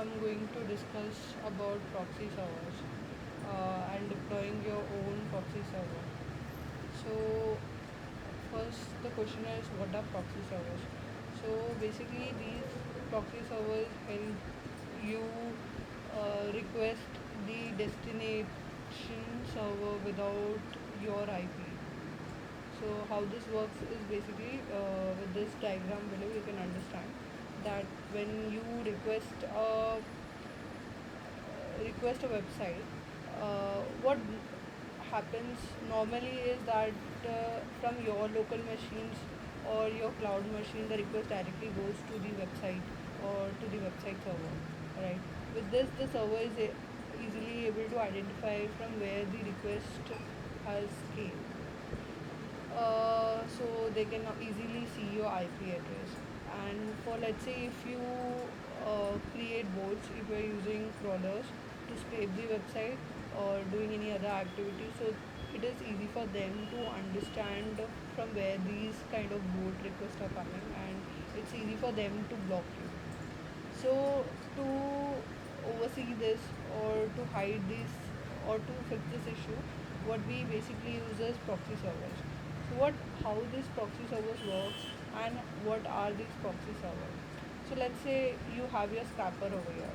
I'm going to discuss about proxy servers and deploying your own proxy server. So, first, the question is, what are proxy servers? So, basically, these proxy servers help you request the destination server without your IP. So how this works is basically with this diagram below you can understand that when you request a website, what happens normally is that from your local machines or your cloud machine, the request directly goes to the website or to the website server, right? With this, the server is easily able to identify from where the request has came, so they can easily see your IP address. And for, let's say, if you create bots, if you're using crawlers to scrape the website or doing any other activity, so it is easy for them to understand from where these kind of bot requests are coming, and it's easy for them to block you. So to oversee this or to hide this or to fix this issue, what we basically use is proxy servers. So how this proxy servers works and what are these proxy servers? So let's say you have your scrapper over here,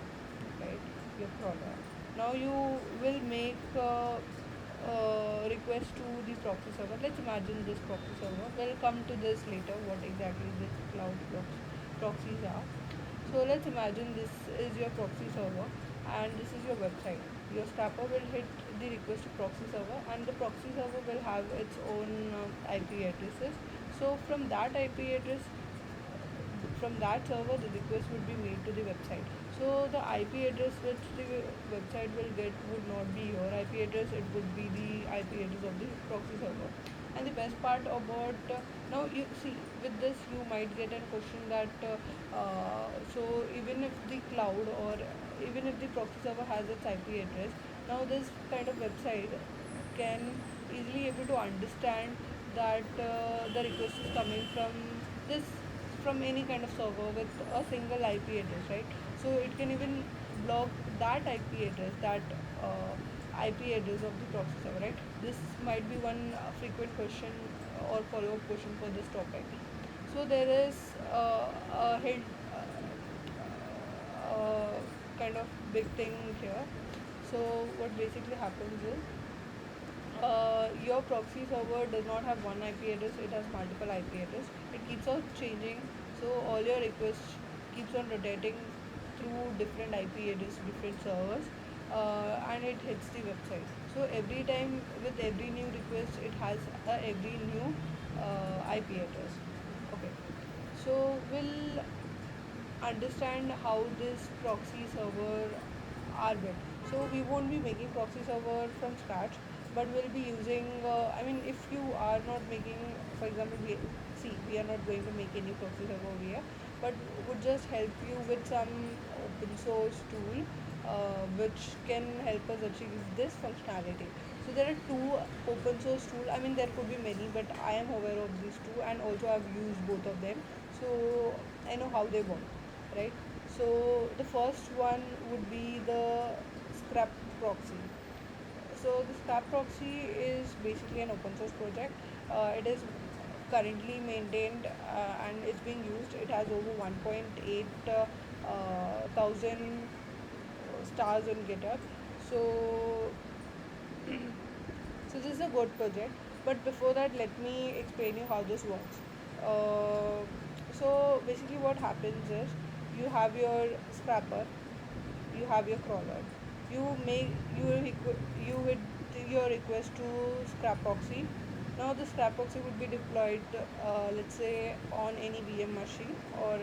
right? Your crawler. Now you will make request to the proxy server. Let's imagine this proxy server. We'll come to this later. What exactly this cloud proxies are. So let's imagine this is your proxy server and this is your website. Your scrapper will hit the request to proxy server, and the proxy server will have its own IP addresses. So from that server, the request would be made to the website. So the IP address which the website will get would not be your IP address, it would be the IP address of the proxy server. And the best part about now, you see, with this you might get a question that so even if the cloud or even if the proxy server has its IP address, now this kind of website can easily able to understand that the request is coming this from any kind of server with a single IP address, right? So it can even block that IP address, that IP address of the proxy server, right? This might be one frequent question or follow-up question for this topic. So there is a hint, kind of big thing here. So what basically happens is your proxy server does not have one IP address, it has multiple IP address. It keeps on changing, so all your requests keeps on rotating through different IP address, different servers, and it hits the website. So every time with every new request, it has every new IP address. Okay, so we'll understand how this proxy server are built. So we won't be making proxy server from scratch, but we'll be using. I mean, if you are not making, for example, we are not going to make any proxy server over here, but would just help you with some open source tool, which can help us achieve this functionality. So there are two open source tool. I mean, there could be many, but I am aware of these two, and also I've used both of them. So I know how they work, right? So the first one would be the scrap proxy. So the scrap proxy is basically an open source project. It is currently maintained and it's being used. It has over 1.8 thousand stars on GitHub. So so this is a good project. But before that, let me explain you how this works. Uh, so basically, what happens is you have your scrapper, you have your crawler. You with your request to scrap proxy. Now the scrap proxy would be deployed, let's say, on any VM machine or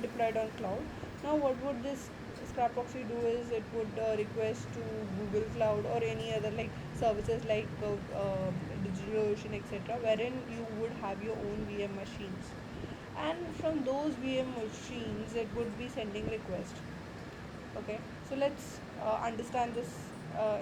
deployed on cloud. Now what would this scrap proxy do is it would request to Google Cloud or any other like services like DigitalOcean, etc., wherein you would have your own VM machines, and from those VM machines it would be sending request. Okay, so let's understand this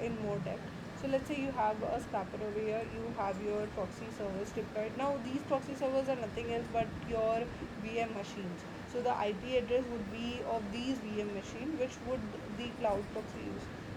in more depth. So let's say you have a scrapper over here, you have your proxy servers deployed. Now these proxy servers are nothing else but your VM machines. So the IP address would be of these VM machine, which would the cloud proxy use.